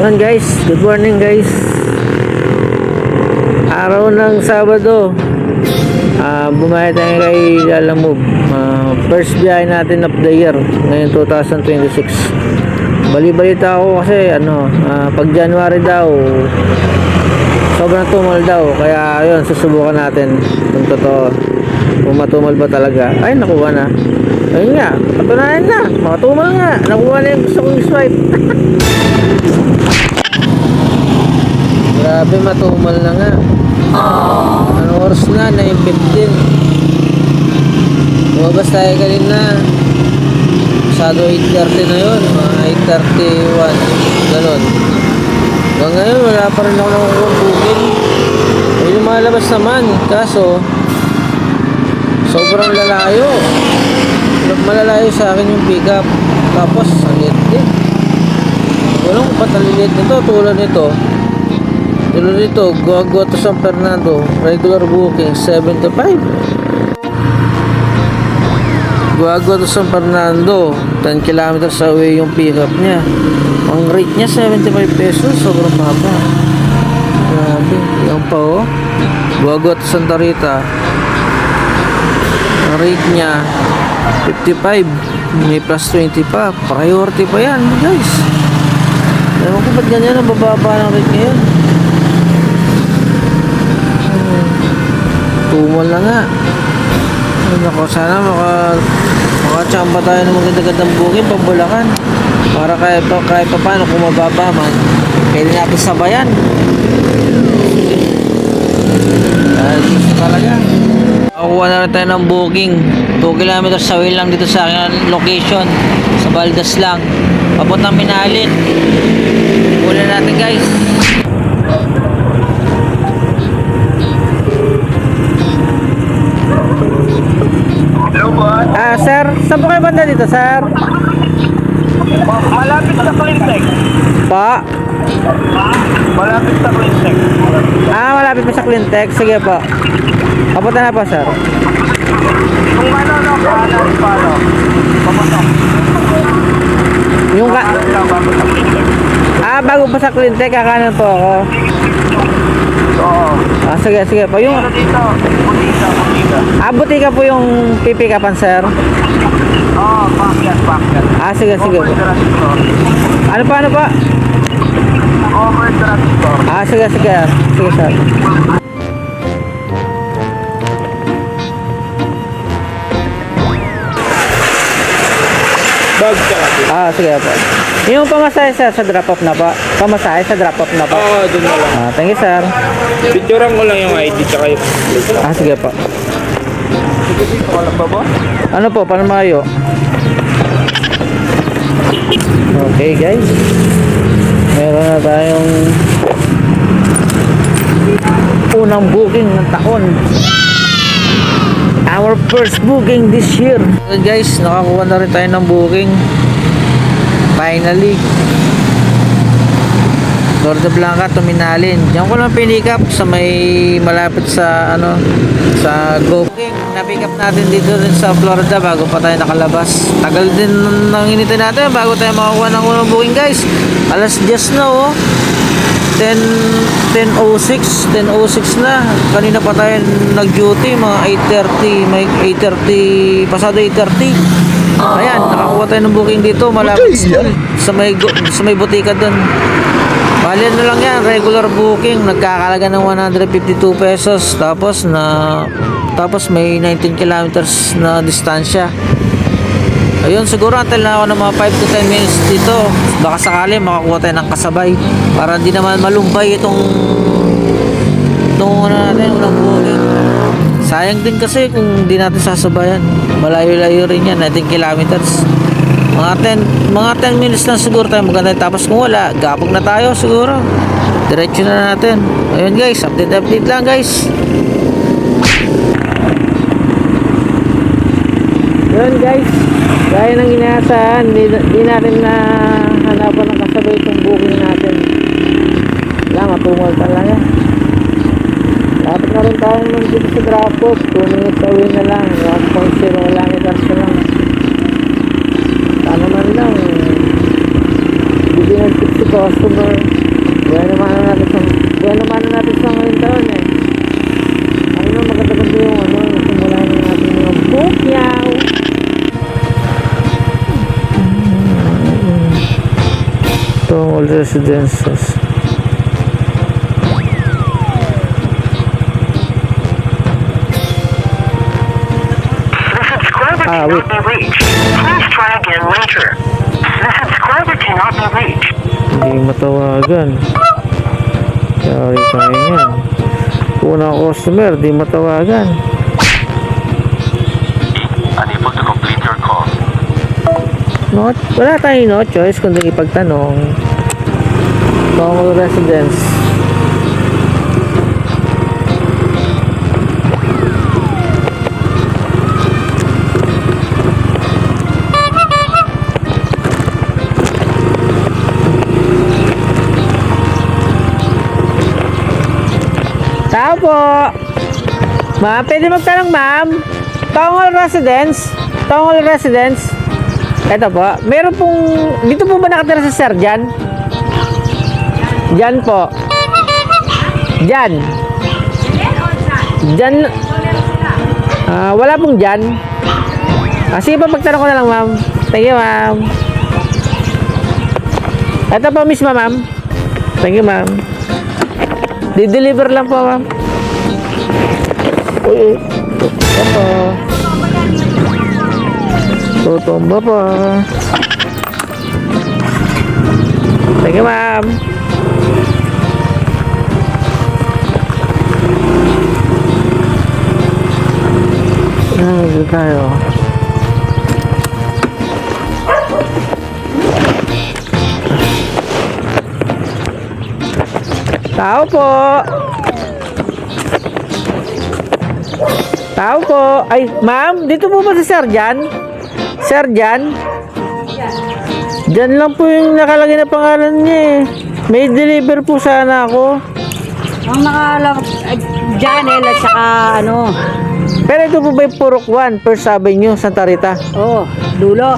Yan guys, good morning guys. Araw ng Sabado. Bumayad tayo kay Lalamove. First biyahe natin of the year ngayon 2026. Bali-balita ako kasi pag January daw sobrang tumal daw, kaya ayun, susubukan natin kung totoo, kung matumal ba talaga. Ay, nakuha na. Ayun nga, patunayan na, matumal nga, nakuha na yung gusto kong swipe. Grabe, matumal na nga. Anong oras na? 9:15. Lumabas tayo kanina, masyado 8:30 na yun, mga 8:31, ganun. Hanggang ngayon wala pa rin ako nakukuha booking. May lumalabas naman, kaso sobrang lalayo. Malalayo sa akin yung pickup. Tapos ang liit din. Walang patalilit nito. Tulad nito Guagua to San Fernando, regular booking 75. Guagua to San Fernando, 10 kilometers away yung pickup niya. Ang rate niya 75 pesos, sobrang baba. Grabe, yan pa oh. Guagua to Santa Rita, ang rate niya 55, may plus 20 pa, priority pa yan guys. Ewan ko ba't ganyan ang bababa ng rate ngayon. Tumal na nga. Ako, sana makachamba tayo ng maganda-gandang booking pambulakan, para kahit pa paano kung mababa man, pwede natin sabayan. Dahil gusto talaga. Nakuha na rin tayo ng booking 2 kilometers away lang dito sa aking location, sa Baldas lang, papuntang Minalin. Kunin natin guys. Hello, boss. Sir, saan po kayo banda dito, sir? Malapit sa Clintex. Pa? Malapit sa Clintex. Malapit po sa Clintex. Sige po. Papunta na po, sir. Kung kanan pa, papatok. Yung Kanan lang bago sa Clintex. bago pa sa Clintex, kakanan po ako. Oo. Sige po. Yung, Dito, butika. butika po yung pipikapan, sir. Oo, pakyat. Sige po. Over the store. Ano pa? Over the store. Sige, sir. Bag ka. Sige po. Yung pamasahe, sir, sa drop-off na po. Pamasahe sa drop-off na po. Oo, dun na lang. Thank you, sir. Picturean ko lang yung ID tsaka yung... Sige po. Sige, wala ba ba? Ano po, paano mayo? Okay, guys. Meron na tayong unang booking ng taon. Our first booking this year. So guys, nakakuha na rin tayo ng booking. Finally. Norte Blanca to Minalin. Diyan ko lang pinikap sa may malapit sa sa Go. Na-pick up natin dito rin sa Florida bago pa tayo nakalabas. Tagal din nang hinintay natin bago tayo makakuha ng unang booking guys. Alas 10 na oh. 10:06 na. Kanina pa tayo nag-duty, mga 8:30, may 8:30, pasado 8:30. Ayan, nakakuha tayo ng booking dito malapit sa may butika doon. Bali na lang yan, regular booking, nagkakalaga ng 152 pesos. Tapos may 19 kilometers na distansya. Ayun, siguro antal na ako ng mga 5 to 10 minutes dito. Baka sakali makakuha tayo ng kasabay para hindi naman malumbay itong natin, unang booking. Sayang din kasi kung hindi natin sasabayan. Malayo-layo rin yan, 19 kilometers. Mga 10 minutes lang siguro tayo maganda. Tapos kung wala, gapog na tayo siguro. Diretso na natin. Ayun guys, update lang guys. Yun guys, gaya ng inaasahan, di natin na hanapan ng kasabay itong booking natin. Matumal talaga. Dapat na rin tayo naman dito sa drop-off. 2 minutes away na lang, 1.0 kilometers na lang. Sana man lang bigyan ng tips ko customer. Buwan naman natin sa ngayon taon eh. Ano na maganda-ganda yung ano, simula na natin mga bukyaw. Ito all residences. Wait. Please try again later. The subscriber cannot be reached. Hindi matawagan. Yari tayo yan. Unang customer, di matawagan. Unable to complete your call. Wala tayong no choice kundi ipagtanong. Tongol Residence. Tao po. Ma'am, pwede magtanong ma'am. Tongol Residence. Tongol Residence. Ito po. Meron pong, dito po ba nakatira si Sir Jan? Jan po. Jan. Jan. Wala pong Jan. Sige po, magtanong ko na lang ma'am. Thank you ma'am. Ito po mismo ma'am. Thank you ma'am. Di-deliver lang po, ma'am. Uy. Ito. Tutumba po. Thank you, ma'am. Dito tayo. Tao po. Tao po. Ay, ma'am, dito po ba si Sir Jan? Sir Jan? Jan lang po yung nakalagay na pangalan niya eh. May deliver po sana ako. Ang nakalap, Janel at saka ano, Pero ito po ba yung Purok 1, First Avenue, Santa Rita? oh, dulo.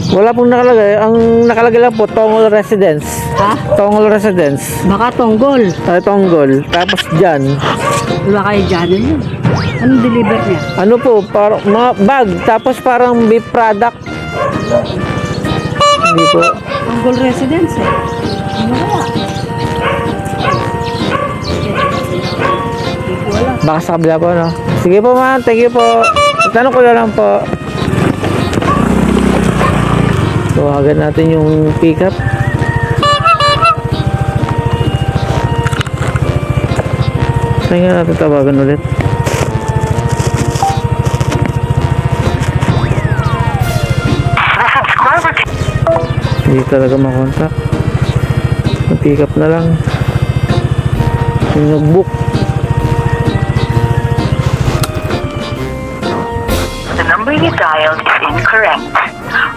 Wala pong nakalagay. Ang nakalagay lang po, Tongol Residence. Ha? Tongol Residence. Baka Tonggol. Tonggol. Tapos Jan. Baka kay Janel yun. Anong deliver niya? Ano po, parang mga bag. Tapos parang beef product. Hindi po. Tonggol Residence eh. Ano kaya? Hindi ko alam. Baka sa kabila po, no? Sige po, ma'am. Thank you po. Tanong ko na lang po. Tawagan natin yung pickup. Kaya nga natin tawagan ulit. Hindi talaga makontak. Pick up na lang. Yung nag-book. The number you dialed is incorrect.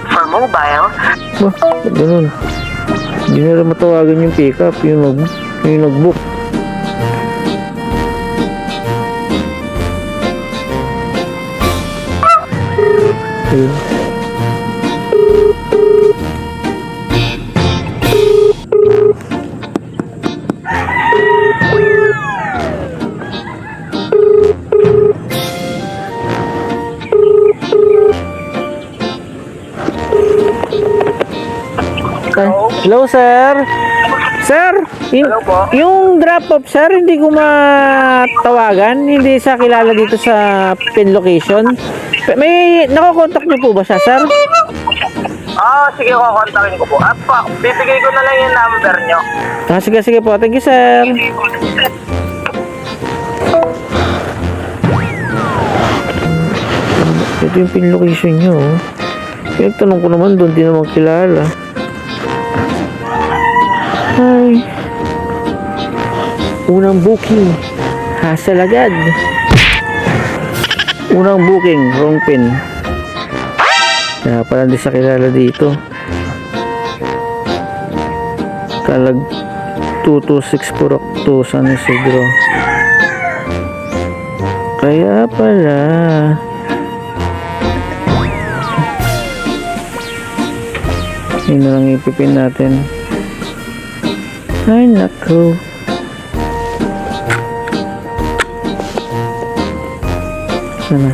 For mobile, Bah, ganun. Hindi na rin matawagan yung pick up. Yung nag-book. Ayun. Hello, sir. Sir, Hello po. yung drop-off, sir, hindi ko matawagan. Hindi sa kilala dito sa pin location. May nakokontak niyo po ba siya, sir? Sige, kukontakin ko po. Bibigay ko na lang yung number nyo. Sige po. Thank you, sir. Ito yung pin location niyo. Pinagtanong ko naman doon, di naman kilala. Ay. Unang booking. Hassle agad. Unang booking. Wrong pin. Kaya pala di sa kilala dito. Kalag 226 Purok 2 San Isidro. Kaya pala. Yun na lang ipipin natin. Ay, naku. Sana.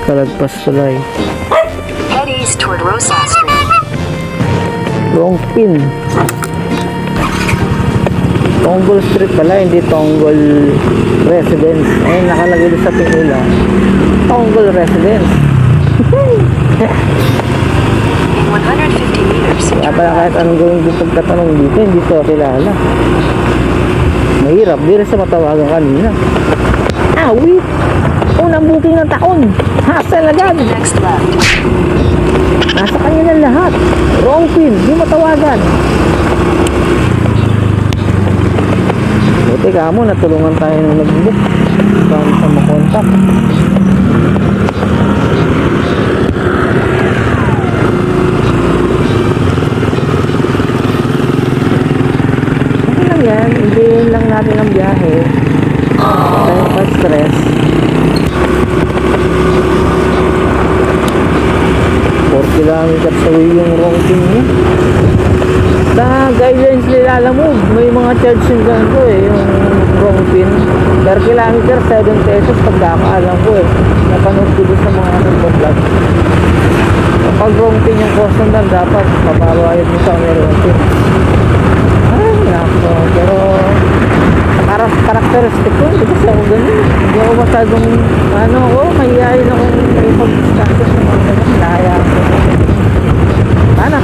Kalagpas tulay. Head east toward Rosa Street. Wrong pin. Tonggol Street pala, hindi Tonggol Residence. Ayun, nakalagay doon sa pinila. Tonggol Residence. In 150 meters, Kaya pala kahit anong gawin yung pagtatanong dito, hindi ko kilala. Mahirap, di rin sa matawagan kanina. Wait! Unang booking ng taon! Hassle agad! next left. Nasa kanya na lahat. Wrong pin, di matawagan. Buti ka mo, natulungan tayo na nag-book. Saan sa makontak. Okay lang yan, hintayin lang natin ang biyahe. Tayo pa-stress. 4 kilometers away yung wrong pin niya. Sa guidelines nila, alam mo, may mga charge yung ganito yung wrong pin. Per kilometer, 7 pesos pagkakaalam ko Napanood ko doon sa mga nagpa-vlog. Kapag wrong pin yung custom lang, dapat papabayad mo sa kanya wrong pin. Ay, nako. Pero karakteristik ko, hindi kasi ako ganun. Hindi ako masyadong, mahihayin akong ipag-discussion sa mga ganun. Nahayaan ko. Sana.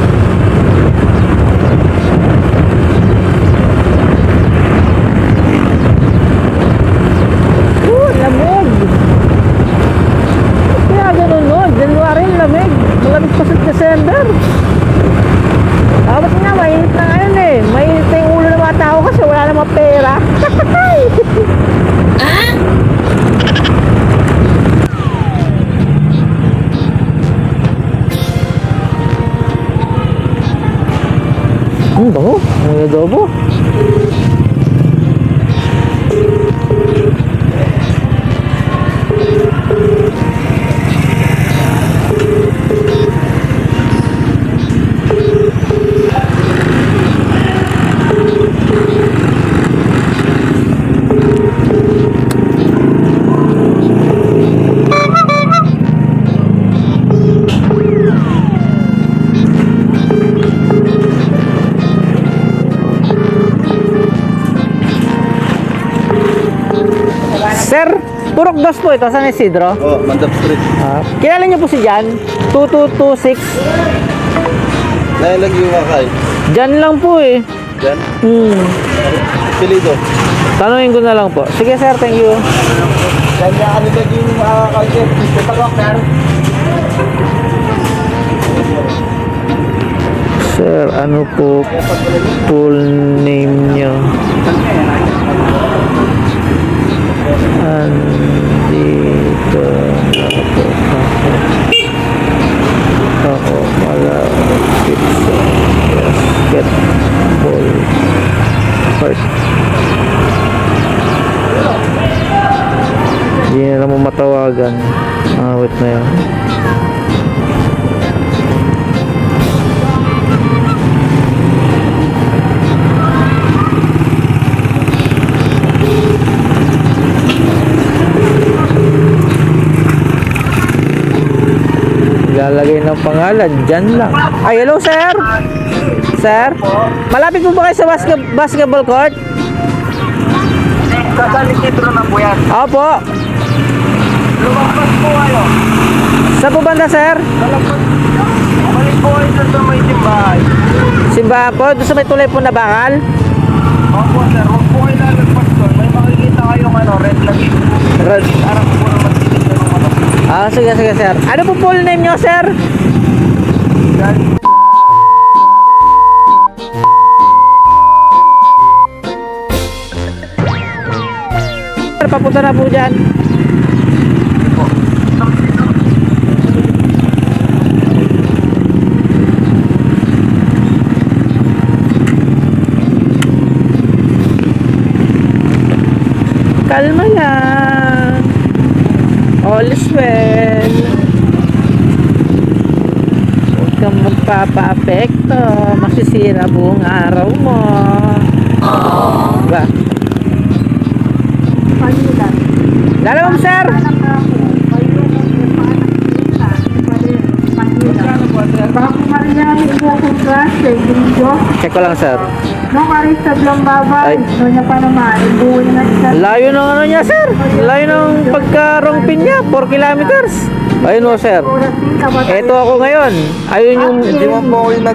Lamig. Kaya ganun January lamig. Malamig pa sa December. Tapos nga, mainit na ngayon Mainit na yung ulo ng mga tao kasi wala namang pera. Bango. May adobo. Sir, Purok Dos po ito, San Isidro. Oh, Mandap Street. Kilala niyo po si Jan? 2226. Nailagay yung wakay. Jan lang po Diyan. Pilido. Tanungin ko na lang po. Sige sir, thank you. Diyan niya ka nilagay yung wakay. Tatawak na. Sir, ano po full name niyo? Andito na po ako malapit sa basketball court. Hindi na naman matawagan. Wait na yan. Lalagay ng pangalan, dyan lang. Ay, hello sir! Sir? Malapit po ba kayo sa basketball court? Sa Salikidro na po yan. Opo. Lumabas po kayo. Saan po banda sir? Balik po kayo dun sa may simbahan. Simbahan po? Doon sa may tulay po na bakal? Opo sir, huwag po kayo lalagpas doon. May makikita kayong red lagi. Red. Arang po naman dito ng mga. Sige sir. Ano po full name nyo sir? Yan. Papunta na po dyan. kalma lang. All is well. Huwag kang magpapa-apekto. Masisira buong araw mo. Diba? Pangilan. Lalo mo, sir. Bago marinig mo kung klase, Gringo. Check ko lang, sir. Nung arisad lang babay, Ay. no niya pa naman, ibuwi na siya. Layo ng ano niya, sir. Layo ng pagkarongpin niya. 4 kilometers. Ayun o, sir. Eto ako ngayon. Ayun yung... Hindi mo po ako yung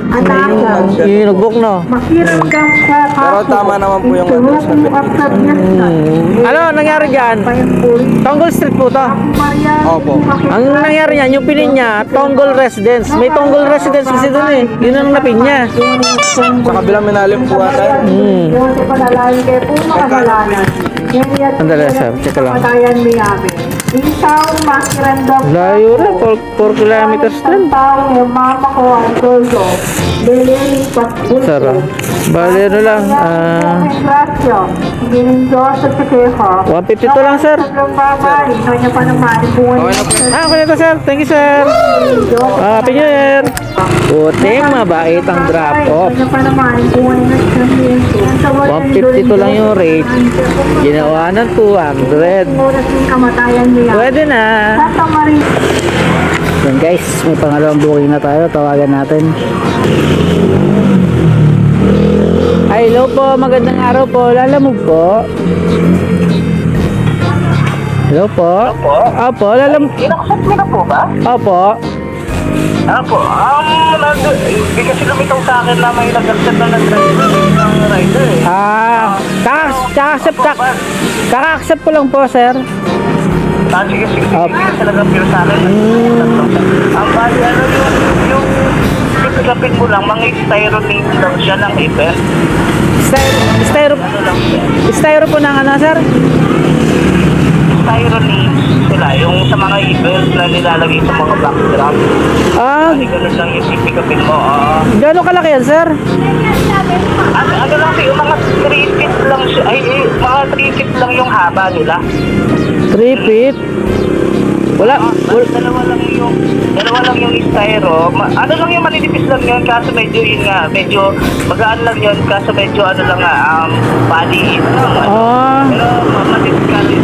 Yung nag-book, no? Makiramdam ka Pero tama naman po yung ano, sabi. Ano nangyari dyan? Tonggol Street po to. Opo. Ang nangyari niyan, yung pinin niya, Tonggol Residence. May Tonggol Residence kasi doon eh. Yun ang napin niya. Sa kabilang minalim po ata. Yung sa panalangin kayo po makasalanan. Sandali, sir. Check ko lang. Patayan mo yamin. Isaw makiramdam ka. Layo rin. 4 kilometers Ang din. tao yung mama ko ang tulgo. Bilin patbulto. Sir, bali ano lang. Grasyo. Giling Diyos at Sakeho. 152 lang, sir. Tatlong babay. No niya pa naman. Buwan Okay na po. Okay na to, sir. Thank you, sir. Happy New Year. Puting mabait ang drop off. 152 lang yung rate. Ginawa ng 200. Oras yung kamatayan niya. Pwede na. Santa Maria. Yan guys, may pangalawang booking na tayo. Tawagan natin. Ay, hello po. Magandang araw po. Lalamog po. Hello po. Opo. Opo, lalamog. Inaksat mo na po ba? Opo. Opo. Hindi kasi lumitaw sa akin na may nag-accept na ng rider eh. Kaka-accept ko lang po, sir. Sige, sige. Opo. Hindi kasi nag-appear sa akin. Ang bali, ano yung pipikapin mo lang, mga styrofoam lang siya ng event. Styro Ano lang siya? styro po ng ano, sir? Styrofoam sila, yung sa mga event na nilalagay sa mga backdrop. Hindi ganun lang yung pipikapin mo. Gano'ng kalaki yan, sir? Ano lang siya, yung mga 3 feet lang siya, mga 3 feet lang yung haba nila. 3 feet? Wala. Dalawa lang yung styro. Ano lang yung maninipis lang yun, kaso medyo yun nga, medyo magaan lang yun, kaso medyo ano lang nga, body, Pero matiskali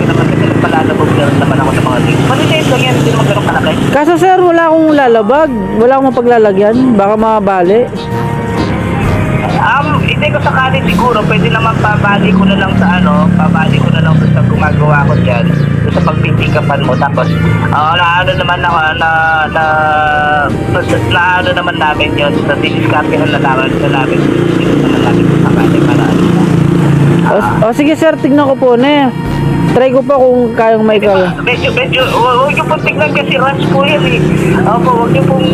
naman kasi nagpalalabog na rin naman ako sa mga things. Maninitis lang yan, hindi naman ganun kalaki. Kaso, sir, wala akong lalabag. Wala akong mapaglalagyan. Baka mabali. Hindi ko sakali siguro, pwede naman pabali ko na lang sa sa gumagawa ko dyan, doon sa pagpipikapan mo, tapos, ano naman namin yun, sa disiskartehan na namin sakali para O sige, sir, tignan ko po na. Try ko pa kung kayang may kaya. Medyo, huwag niyo pong tignan kasi rush po yan eh. Opo, huwag niyo pong,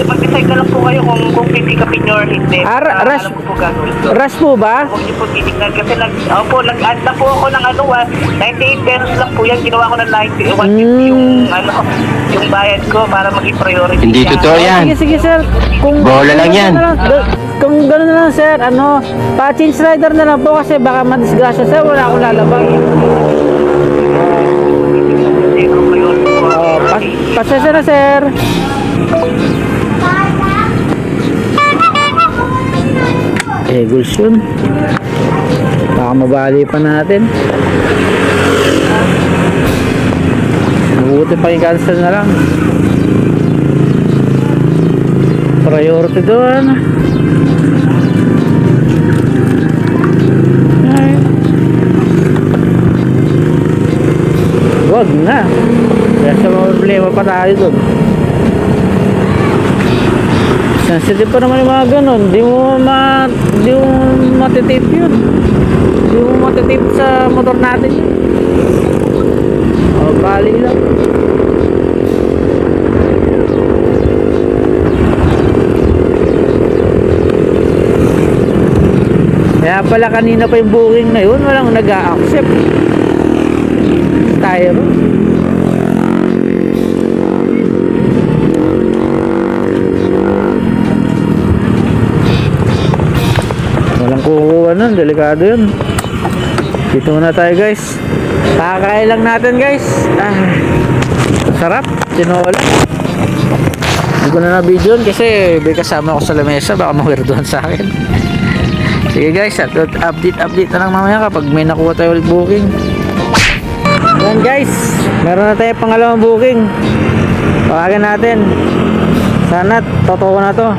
mag-decide na lang po kayo kung pipikapin nyo or hindi. Rush? Alam ko po gagawin ko. Rush po ba? Huwag niyo po titignan kasi nag-add na po ako ng 98 pesos lang po yan. Ginawa ko ng 150 yung bayad ko para maging priority. Hindi siya. totoo yan. Sige, sir. Kung Bola lang yan. Kung gano'n na lang, sir, pa-change rider na lang po kasi baka madisgrasya, sir. Wala akong lalabag. Zero priority po. Pasensya na, sir. Goals yun. Baka mabali pa natin. Mabuti pa i-cancel na lang. Priority doon. Ay. Wag na. Kasi problema pa tayo doon. Sensitive pa naman yung mga ganun. Di mo matitip yun. Di mo matitip sa motor natin yun. O, bali lang. Kaya pala kanina pa yung booking na yun, walang nag-a-accept. Tayo. Walang kukuha nun, delikado yun. Dito muna tayo guys. Kakain lang natin guys. Sarap. Tinola. Hindi ko na na-video kasi may kasama ako sa lamesa. Baka mawirdohan sa akin. Sige guys, update na lang mamaya kapag may nakuha tayo ulit booking. Ayan guys, meron na tayo pangalawang booking. Tawagan natin. Sana totoo na to.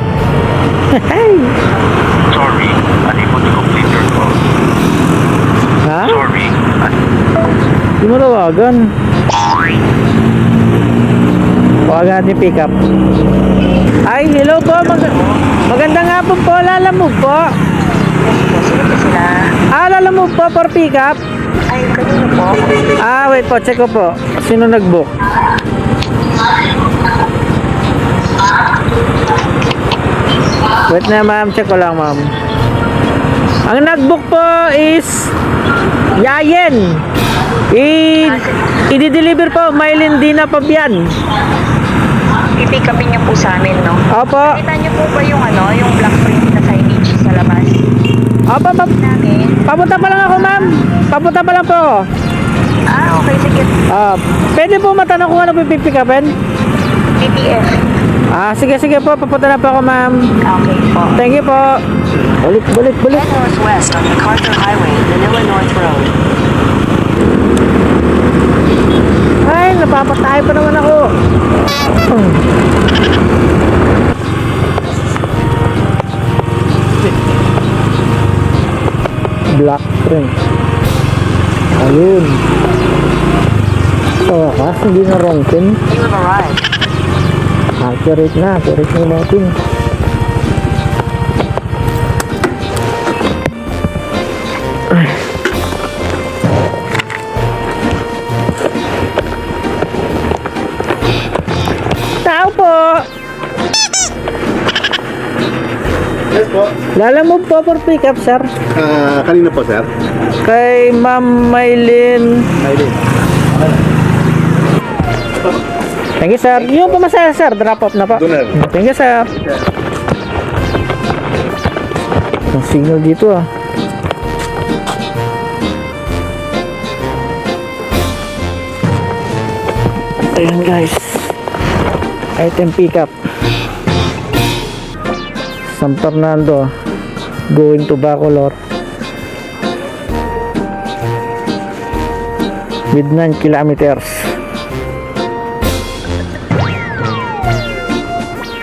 Sorry, unable to complete your call. Ha? Sorry, Di mo tawagan. Tawagan natin pick up. Ay, hello po. Magandang hapon po. Lalamove po. Lalamove po for pick up. Ay, kanino po? Wait po. Check ko po. Sino nag-book? Wait na ma'am. Check ko lang ma'am. Ang nag-book po is Yayen. I-deliver po Maylin Dina Pabian. I-pick upin niyo po sa amin, no? Opo. Kita niyo po ba yung yung black print na signage sa labas? Opo, Namin. papunta pa lang ako ma'am. Papunta pa lang po ako. Okay, sige. Pwede po matanong kung ano pipick upin? PPF. Sige po. Papunta na po ako ma'am. Okay po. Thank you po. Balik. Head northwest on MacArthur Highway, Manila North Road. Ay, napapatay pa naman ako. Black print. Ayun. Sa wakas, hindi na wrong pin. You have arrived. Accurate na natin. Tao po. Yes po. Lalamove po for pick up, sir. Kanina po, sir? Kay Ma'am Maylin. Ayun. Thank you, sir. Yung pumasaya, sir. Drop off na po. Doon na. Thank you, sir. Ang signal dito, Ayan, guys. Item pickup. San Fernando. Going to Bacolor. With 9 kilometers.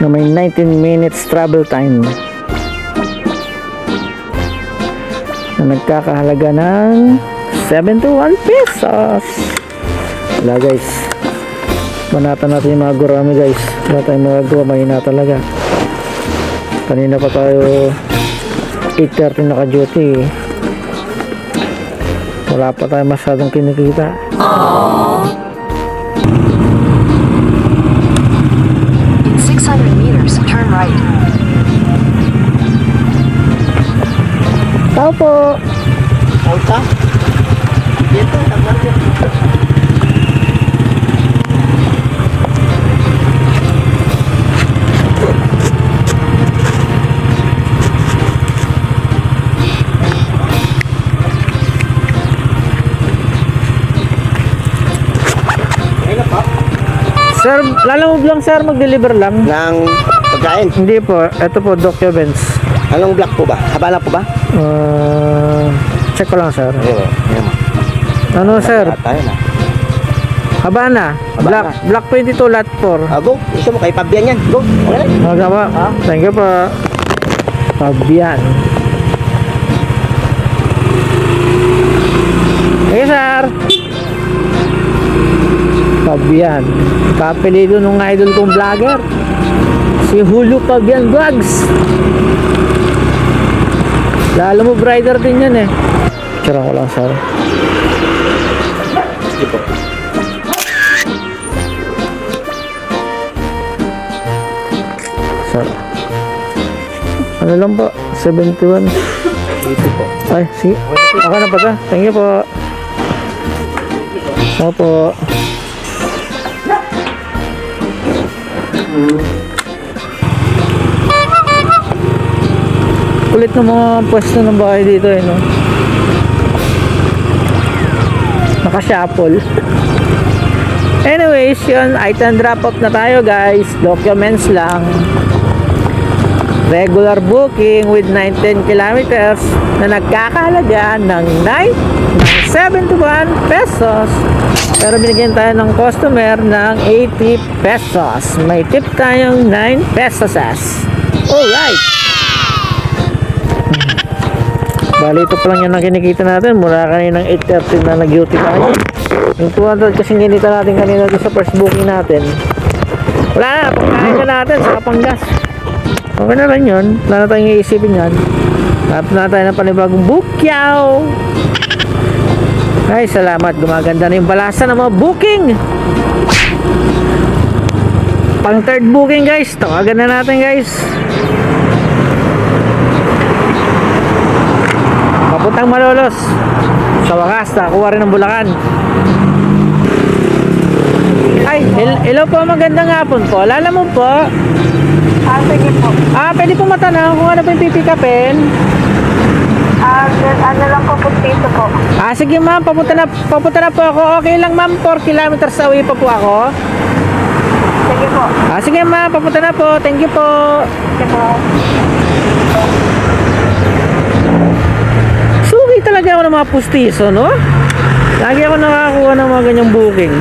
Na may 19 minutes travel time na nagkakahalaga ng 71 pesos. Wala guys, manata natin yung mga gurami guys. Wala tayong magagawa, mahina talaga. Kanina pa tayo 8:30 naka-duty. Wala pa tayo masyadong kinikita. In 600 meters, turn right. Tao po. Alta? Dito, tagal yan. Sir, lalamove lang sir, mag-deliver lang. Ng pagkain. Hindi po, ito po documents. Anong black po ba? Haba lang po ba? Check ko lang sir. Oo. Ayan. Ano sir? Tayo na. Habana. Habana. Black 22 lot 4. Go. Gusto mo kay Fabian yan. Go. Okay. Magawa. Thank you po. Fabian. Hey sir. Fabian. Kapilido nung idol kong vlogger. Si Hulu Fabian Vlogs. Lalo mo rider din yan eh. Tira ko lang sir. Sige po. Sir. Ano lang po? 71. Dito po. Ay, sige. Okay na pa ta. Thank you po. Opo. Kulit ng mga pwesto ng bahay dito eh, no? Naka-shuffle. Anyways, yun, item drop off na tayo guys. Documents lang. Regular booking with 19 kilometers na nagkakahalaga ng 71 pesos. Pero binigyan tayo ng customer ng 80 pesos. May tip tayong 9 pesos. Alright. Bali, ito pa lang yung kinikita natin. Mula kaninang 8:30 na nag-duty tayo. Yung 200 kasing kinita natin kanina sa first booking natin. Wala na, pagkain na natin sa panggas. Okay na rin yun. Wala na tayong iisipin yan. Tapos na tayo ng panibagong bukyaw. Ay, salamat. Gumaganda na yung balasa ng mga booking. Pang third booking guys. Tawagan na natin guys. Papuntang Malolos. Sa wakas, nakakuha rin ng Bulacan. Ay, hello po, magandang hapon po. Lala mo po? Sige po. Pwede po matanong kung ano po yung pipikapin? Ano lang po, dito po. Sige ma'am, papunta na po ako. Okay lang ma'am, 4 kilometers away pa po ako. Sige po. Sige ma'am, papunta na po. Thank you po. Sige po. Suki talaga ako ng mga pustiso, no? Lagi ako nakakuha ng mga ganyang booking.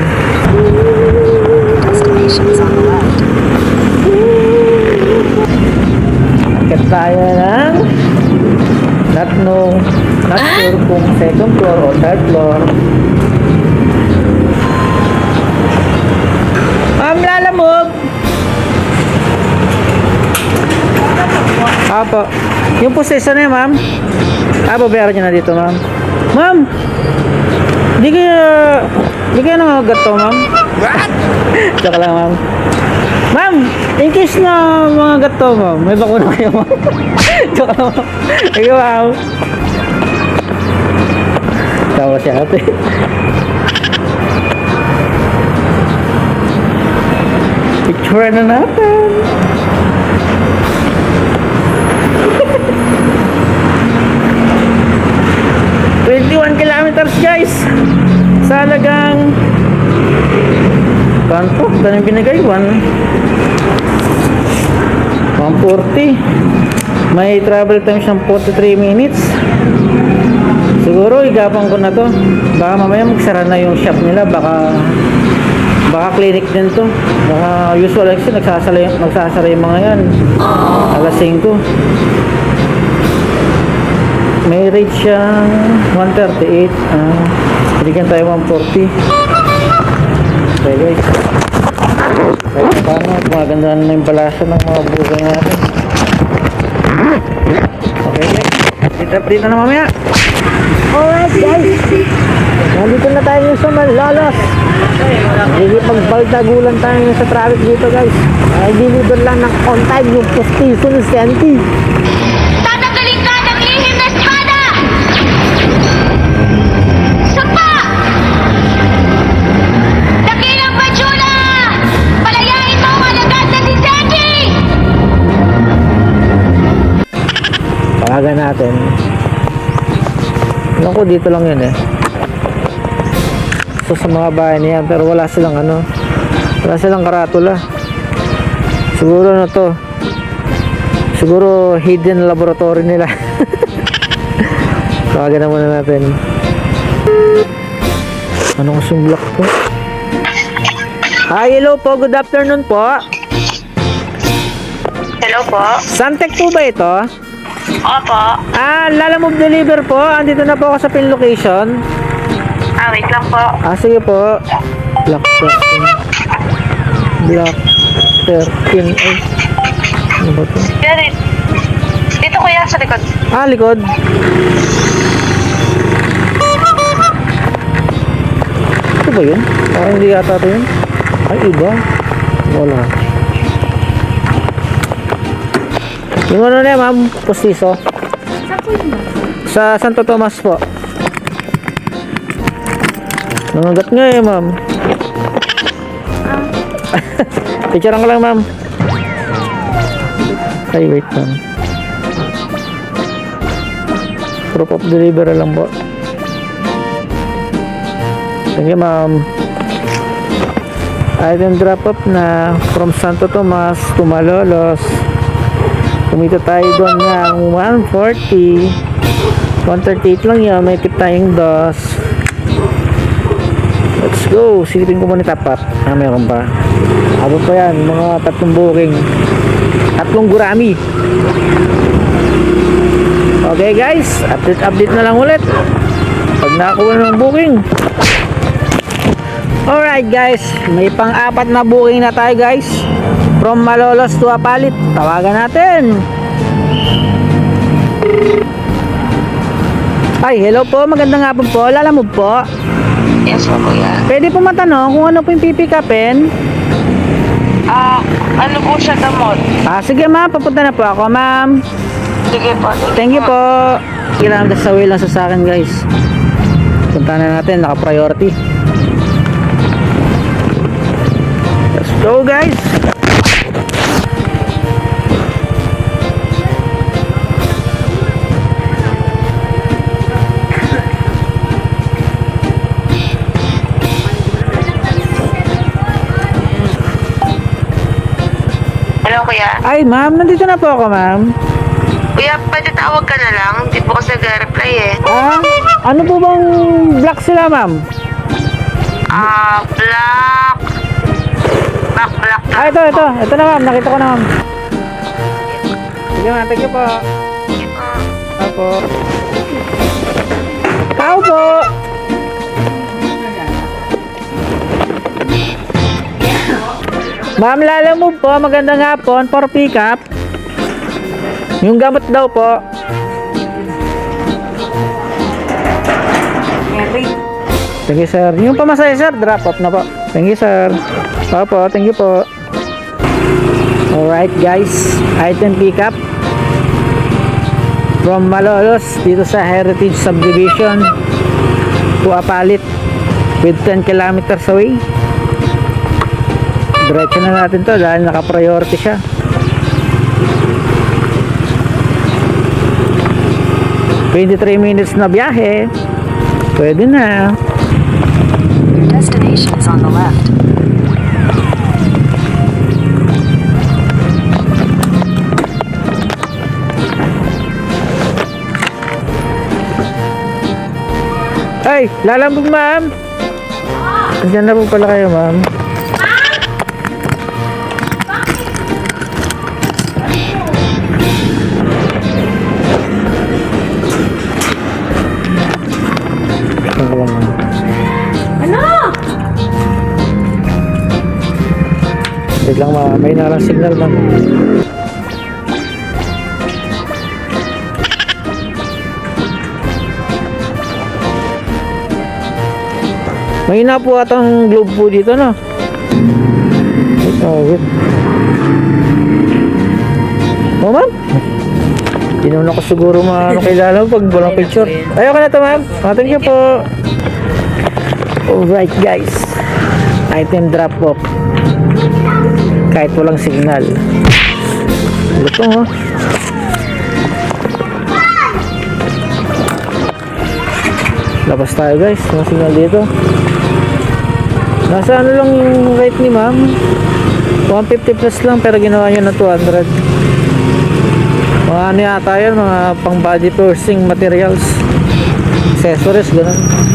Akit tayo ng not sure kung second floor o third floor. Ma'am, lalamog. Apo. Yung pustiso na yun, ma'am. Babayaran nyo na dito, ma'am. Ma'am, di kayo nangagat to, ma'am? Tsaka lang, ma'am. Ma'am, in case na mga gato, ma'am, may bakuna kayo, ma'am. Tsaka lang, ma'am. Ikaw, ma'am. Tawa siya, ate. Picture na natin. $21 guys sa halagang kanto, ganun binigay 140. May travel time siyang 43 minutes. Siguro igapang ko na to. Baka mamaya magsara na yung shop nila. Baka clinic din to. Baka usual kasi nagsasara yung mga yan alas 5. May rate siyang 138. Bigyan tayo 140. Okay guys. Kahit paano, maganda na yung balasa ng mga buhay natin. Okay guys. Dito na mamaya. Alright guys. Nandito na tayo sa Malolos. Hindi pagbaldagulan tayo sa traffic dito guys. Ay, deliver lang ng on time yung postiso ng Senti. Tatanggalin ka ng lihim na espada! Sapa! Dakilang Bajula! Palayain mo ang alagad na si Seki! Tawagan natin. Alam ko dito lang yun eh. So sa mga bahay niyan, pero wala silang wala silang karatula. Siguro na to. Siguro hidden laboratory nila. Tawagan na muna natin. Anong kasing block to? Hello po, good afternoon po. Hello po. Suntec po ba ito? Opo. Lalamove deliver po. Andito na po ako sa pin location. Wait lang po. Sige po. Block 13. Block 13. Ay. Ano ba ito? Dito kuya sa likod. Likod. Ito ba yun? Parang hindi yata ito yun. Ay, iba. Wala. Yung ano na ma'am, postiso. Sa Santo Tomas po. Nangagat nga ma'am. Picture ko lang ma'am. Ay, wait ma'am. Proof of delivery lang po. Thank you, ma'am. Item drop off na from Santo Tomas to Malolos. Kumita tayo doon ng 140. 138 lang yun. May tip tayong dos. Let's go. Silipin ko muna tapat. Meron pa. Abot pa yan. Mga 3 booking. 3 gurami. Okay guys. Update na lang ulit. Pag nakakuha ng booking. Alright guys. May pang-4 na booking na tayo guys. From Malolos to Apalit. Tawagan natin. Ay, hello po. Magandang hapon po. Lalamove po. Yes po, kuya. Pwede po matanong kung ano po yung pipikapin? Ano po siya damot? Sige ma'am. Papunta na po ako ma'am. Sige po. Thank you po. Kailangan dasaway lang sa akin guys. Punta na natin. Naka-priority. Let's go guys. Hello, kuya. Ay ma'am. Nandito na po ako ma'am. Kuya, pwede tawag ka na lang. Hindi po kasi nag-reply eh. Ano po bang black sila ma'am? Black. Black. Ito. Ito na ma'am. Nakita ko na ma'am. Sige ma'am. Thank you po. Apo. Tao po. Ma'am, Lalamove po. Magandang hapon for pick up. Yung gamot daw po. Thank you sir. Yung pamasahe sir, drop off na po. Thank you sir. Opo, thank you po. Alright guys, item pick up from Malolos dito sa Heritage Subdivision to Apalit with 10 kilometers away. Diretso na natin to dahil naka-priority siya. $23 minutes na biyahe. Pwede na. Your destination is on the left. Ay, Lalamove ma'am. Andiyan na po pala kayo ma'am. Wait lang ma'am, may nalang signal ma'am. Mahina po atang globe po dito no. Wait. Oh ma'am. Tinuna ko siguro makilala pag walang picture. Ayoko na to ma'am. Thank you po. Alright guys. Item drop off. Kahit walang signal. Ito mo. Labas tayo guys. Walang signal dito. Nasa ano lang yung rate ni ma'am. 150 plus lang pero ginawa niya na 200. Mga ano yata yun. Mga pang body piercing materials. Accessories. Ganun.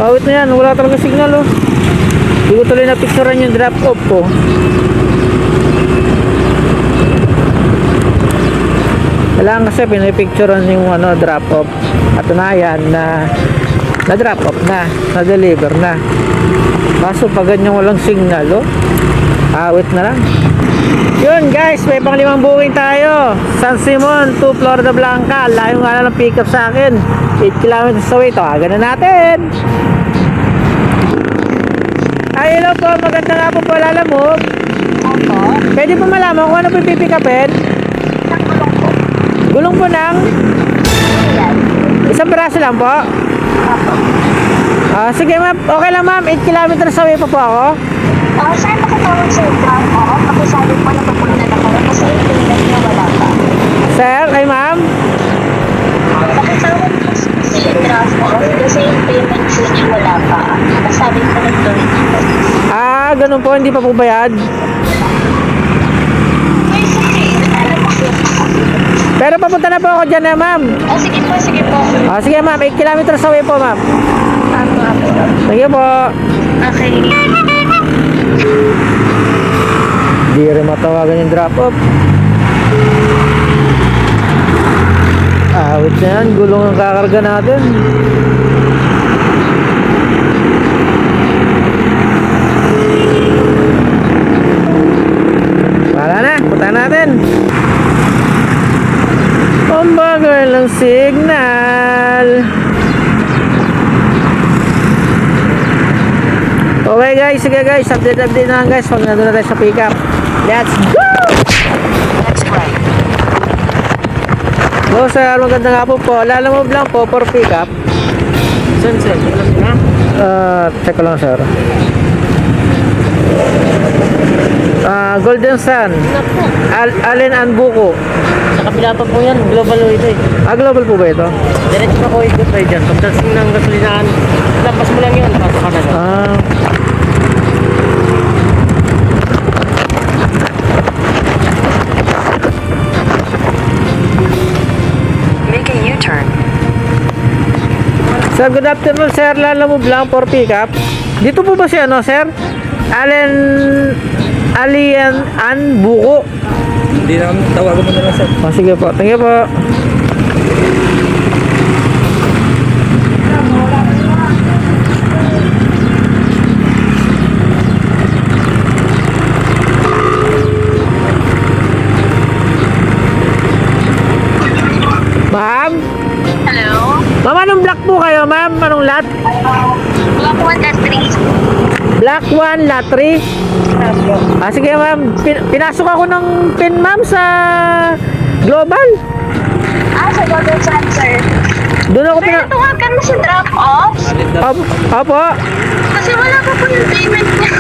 Awit na yan, wala talaga signal oh. Hindi ko tuloy na picturean yung drop off ko. Kailangan kasi pinipicturean yung ano, drop off. At tunayan na drop off na, na deliver na. Kaso pag ganyan walang signal oh, awit na lang. Yun guys, may pang 5 booking tayo. San Simon to Florida Blanca. Layo nga na ng pick up sa akin. 8 kilometers away. Tawagan na natin. Ay, hello po. Maganda nga po Lalamove. Opo. Pwede po malaman kung ano po pick upin? Gulong po ng? Isang piraso lang po? Sige ma'am. Okay lang ma'am. 8 kilometers away pa po ako. Saan makatawag sa ito? Pakisabi po na papunta po, hindi pa po bayad. Pero papunta na po ako dyan na ma'am. Oh, sige po, sige po. Sige ma'am, 8 kilometers away po ma'am. Sige po. Okay. Hindi rin matawagan yung drop off. Awit na yan, gulong ang kakarga natin. Wala na, punta natin. Ang bagal ng signal. Okay guys, sige guys, update na lang guys pag nandun na tayo sa pickup. Let's go! Next right. Hello sir, magandang hapon po. Lalamove lang po for pickup. Saan, sir? Check ko lang sir. Golden Sun, Allen and Buko. Sa kabila pa po yan, global ito eh. Global po ba ito? Diretso na ko ikot tayo dyan. Pagdating ng gasolinahan, lampas mo lang yun, pasok ka na doon. Make a U-turn. Sir, good afternoon sir. Lalamove lang for pickup. Dito po ba siya, no sir? Allen and Buko. Hindi na, tawagan mo na lang, sir. Sige po, thank you po. Ma'am? Hello? Ma'am, anong block po kayo, ma'am? Anong lot? Block 1, that's 3. Block 1, lot 3? Sige ma'am, pinasok ako ng pin ma'am sa Global. Sa Golden Sun, sir. Doon ako Pero tuwagan mo sa drop-off. Opo. Kasi wala pa po yung payment niya.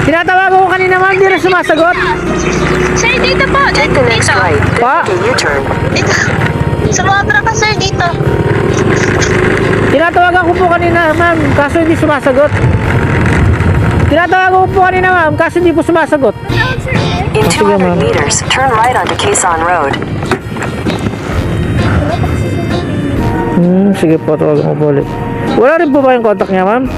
Tinatawag ko kanina ma'am, di rin sumasagot. Sir, dito po. Take the next right. Then Pa? make a U-turn. Dito. Sumobra ka, sir, dito. Tinatawagan ko po kanina ma'am, kaso hindi sumasagot. Tinatawagan ko po kanina ma'am, kaso hindi po sumasagot. In sige, 200 ma'am. meters, turn right onto Quezon Road. Sige po, tawagan ko po ulit. Wala rin po ba yung contact niya ma'am?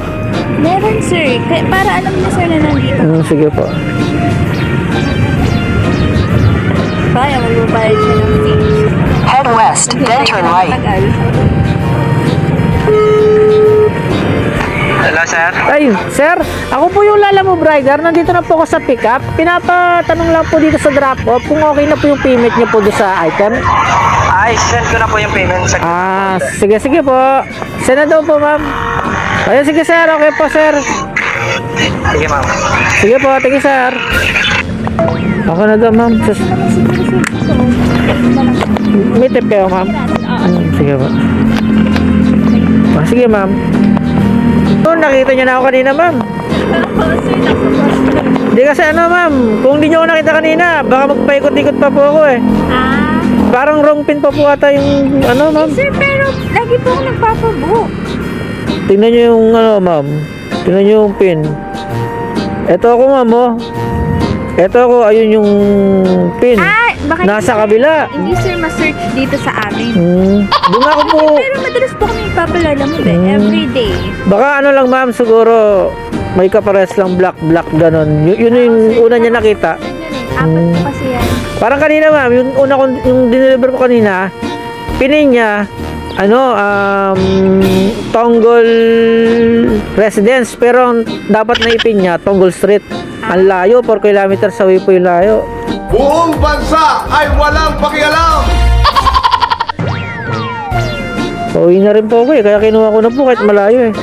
Meron, sir. Para alam niya, sir, na nandito. Sige po. Kaya magbabayad siya ng fees. Head west, then turn right. Tagal. Hello, sir. Ay, sir, ako po yung Lalamove rider. Nandito na po ako sa pickup. Pinapatanong lang po dito sa drop-off kung okay na po yung payment niyo po doon sa item. Ay, send ko na po yung payment sa... Sige po. Send na daw po, ma'am. Ayun, sige sir. Okay po, sir. Sige, ma'am. Sige po, thank you, sir. Ako na daw, ma'am. May tip kayo, ma'am? Sige po. Sige, ma'am. Nakita niyo na ako kanina, ma'am. Hindi kasi ma'am. Kung hindi niyo ako nakita kanina, baka magpaikot-ikot pa po ako eh. Parang wrong pin pa po ata yung ma'am. Sir, pero lagi po ako nagpapabook. Tingnan niyo yung ma'am. Tingnan niyo yung pin. Ito ako, ma'am, oh. Ito ako, ayun yung pin. Baka Nasa kabila. Hindi, sir, ma-search dito sa amin. Doon ako po. Pero madalas po kami papalala mo every day. Baka lang, ma'am, siguro may kapares lang black ganon. Yun yung una niya nakita. Apat po kasi yan. Parang kanina, ma'am, yung dineliver ko kanina, pinin niya, Tonggol Residence, pero dapat na ipin niya, Tonggol Street. Ang layo, 4 kilometers away po yung layo. Buong bansa ay walang pakialam. Pauwi na rin po ako eh, kaya kinuha ko na po kahit malayo eh.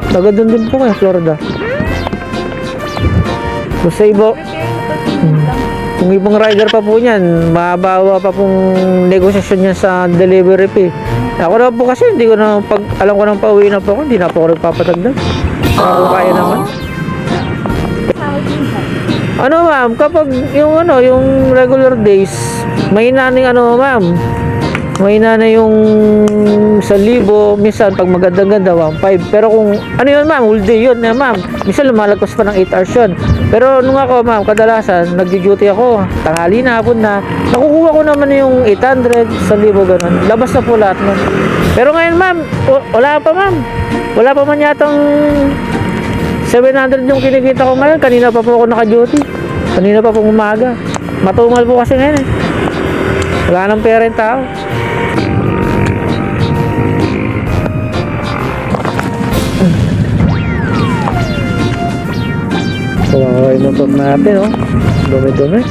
Tagad doon din po kayo, Florida. Basta iba, kung ibang rider pa po niyan, mabawa pa pong negosasyon niya sa delivery fee. Ako na po kasi, hindi ko na, pag alam ko nang pauwi na po ako, hindi na po ako nagpapatagdag. Ako kaya naman. Ma'am, kapag yung regular days, may naning ma'am, Mahina na yung 1,000, minsan pag magandang-ganda 1,500. Pero kung ano yun ma'am, whole day yun ma'am. Minsan lumalagpas pa ng 8 hours yun. Pero nung ako ma'am, kadalasan nagdi-duty ako, tanghali na, hapon na, nakukuha ko naman yung 800, 1,000 ganun. Labas na po lahat nun. Pero ngayon ma'am, wala pa ma'am. Wala pa man yatang 700 yung kinikita ko ngayon. Kanina pa po ako naka-duty. Kanina pa pong umaga. Matumal po kasi ngayon eh. Wala nang pera yung tao. Kawawa yung motor natin, oh. Dumi-dumi.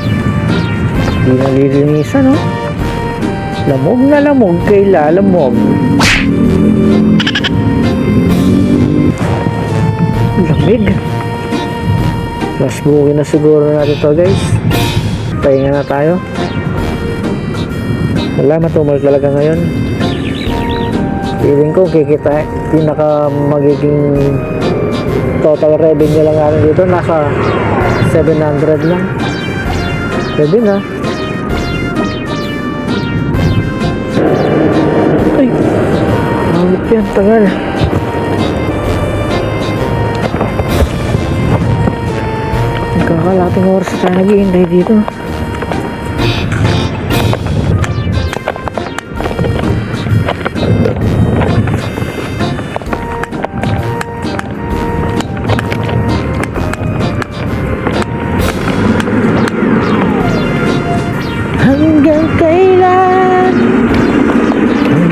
Hindi nalilinisan, oh. Lamog na lamog kay lalamog. Lamig. Last booking na siguro natin to, guys. Pahinga na tayo. Wala, matumal talaga ngayon. Feeling ko kikita pinaka magiging total revenue lang natin dito nasa 700 lang. Pwede na. Ay, malit yan, tagal. Nagkakalating oras tayo naghihintay dito.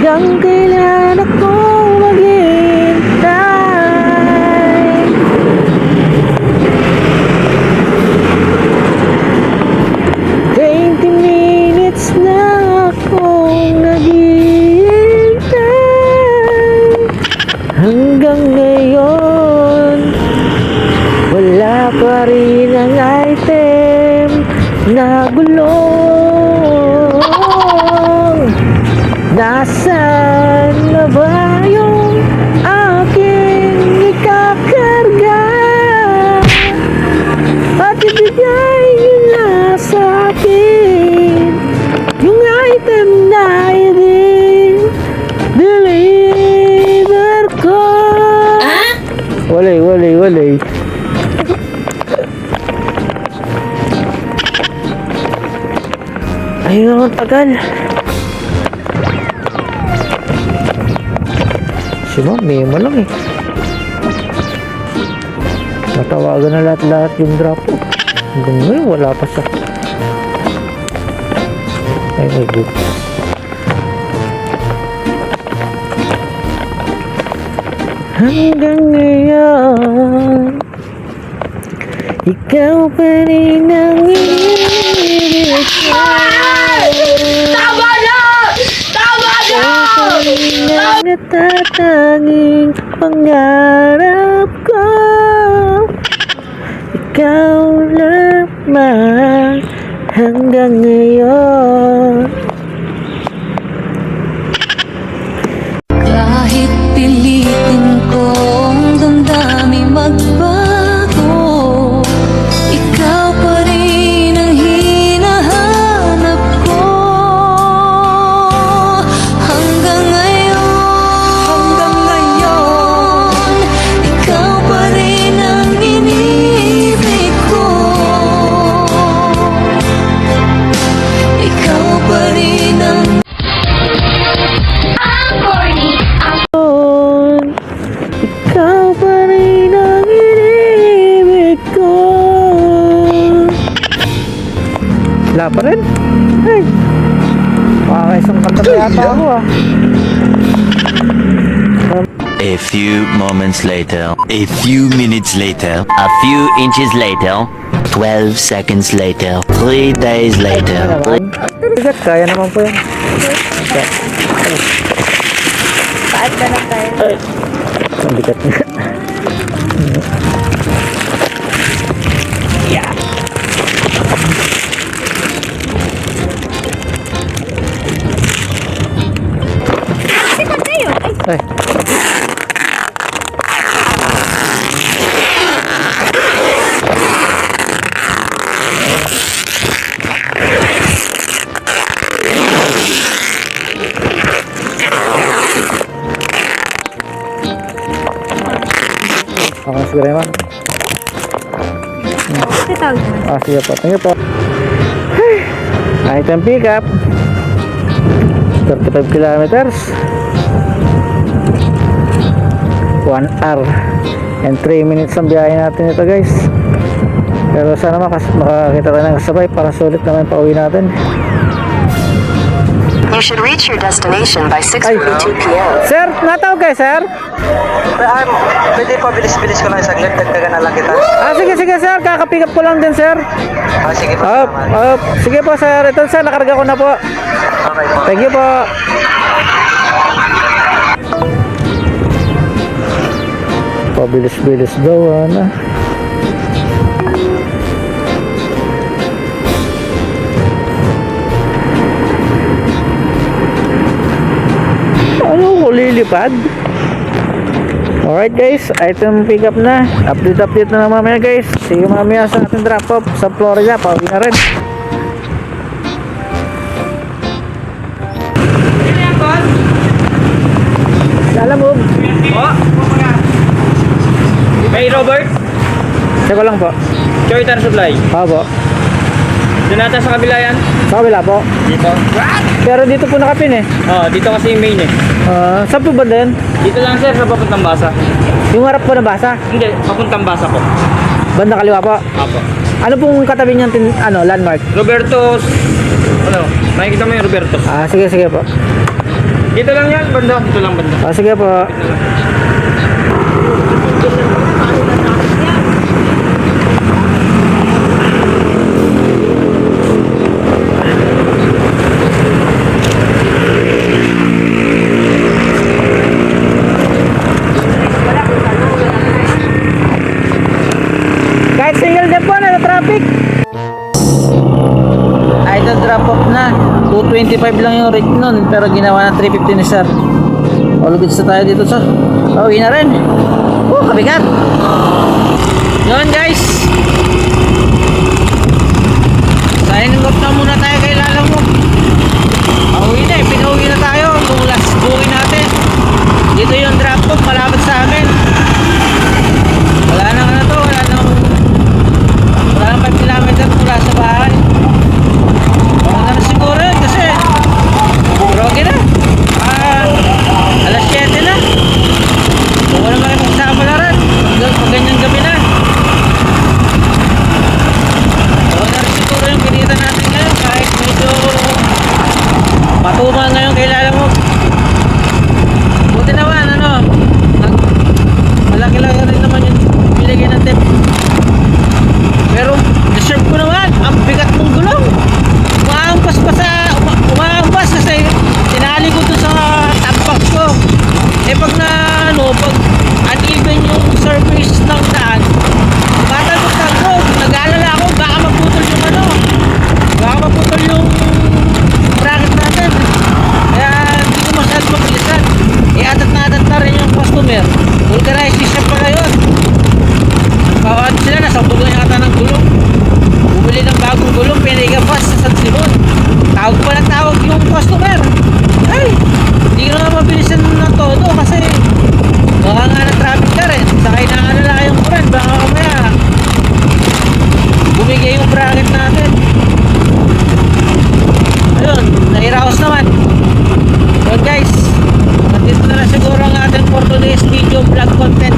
Hanggang kailan ako maghihintay? 20 minutes na akong naghihintay. Hanggang ngayon wala pa rin ang item na gulong. Nasaan na ba yung aking ikakarga? At ibigay nyo na sa akin yung item na i-deliver ko. Walay. Ayun, ang tagal. Si ma'am, memo lang eh. Natawagan na lahat-lahat yung drop. Hanggang ngayon, wala pa siya. Ay, my goodness. Hanggang ngayon, ikaw pa rin ang iniibig ko. Tama na! Tama na! Ang natatanging pangarap ko, ikaw lamang hanggang ngayon. Kahit pilitin kong damdamin magbago, ikaw pa rin ang hinahanap ko. Hanggang ngayon, ikaw pa rin ang iniibig ko. Ikaw pa rin ang Ikaw pa rin ang iniibig ko. Wala pa rin? Ay, makakaisang kanta na yata ako ah. A few moments later, a few minutes later, a few inches later, 12 seconds later, 3 days later. Bigat, kaya naman po yan. Paat na lang tayo. Ang bigat nga. Ay. siguro naman. Sige po. Thank you po. Item pick up. 35 kilometers. 1 hour and 3 minutes ang biyahe natin ito guys. Pero sana makakita tayo ng kasabay para sulit naman pauwi natin. You should reach your destination by 6:42 p.m. Sir, natawag kayo sir? Pwede po, bilis-bilis ko lang saglit. Dagdagan na lang kita. Sige sir, kakapick up ko lang din sir. Sige po. Sige po sir, ito sir, nakarga ko na po. Okay po. Thank you po. Pabilis-bilis daw, ano. Ano ko lilipad? Alright guys, item pick up na. Update na mamaya guys. See you mamaya sa ating drop off sa Florida. Pauwi na rin. Alam mo? Hey Robert, Check ko lang po. Choitar Supply. Po. Doon natin sa kabila yan. Sa kabila po. Dito. Pero dito po nakapin eh. Dito kasi yung main eh. Saan po banda yun? Dito lang sir, sa papuntang basa. Yung harap po na basa? Hindi, papuntang basa po. Banda kaliwa po? Apo. Ano pong katabi niyang landmark? Roberto's, makikita mo yung Roberto's. Sige po. Dito lang yan, banda. Dito lang banda. Sige po. Kahit single din po na traffic. Ito drop off na. 225 lang yung rate nun, pero ginawa na 350 ni sir. All goods na tayo dito sir. Uwi na rin. Kabigat. Yun guys. Sign off na muna tayo kay Lalang mo. Pauwi na eh. Pinauwi na tayo. Yung last buwi natin. Dito yung drop off. Malapit sa amin. Wala nang 5 kilometer mula sa bahay. Wala na siguro yun kasi droge na. Alas 7 na. Kung wala makipagsama na rin. Pag ganyan gabi na. Wala na rin siguro yung kinita natin ngayon kahit medyo patuma ngayon kailangan mo. Buti naman malaki-laki rin naman yung binigay ng tip. Pero deserve ko naman ang bigat mong gulong. Umaampas kasi tinali ko doon sa top box ko. Pag pag uneven yung surface ng daan, tatalbog, nag-aalala ako baka maputol yung bracket natin. Kaya hindi ko masyado mabilisan. Atat na rin yung customer. Vulcanized system pala yun. Bawaan sila, nasa bugan yata ng gulong. Bumili ng bagong gulong, pinigapas sa San Simon. Tawag pa ng tawag yung customer. Ay, hindi ko na mabilisan ng todo kasi baka nga na traffic ka rin. Sakay na nga nila yung friend, baka kamaya bumigay yung bracket natin. Ayun, nairaos naman. Yun guys, nandito na siguro ang ating for today's video vlog content.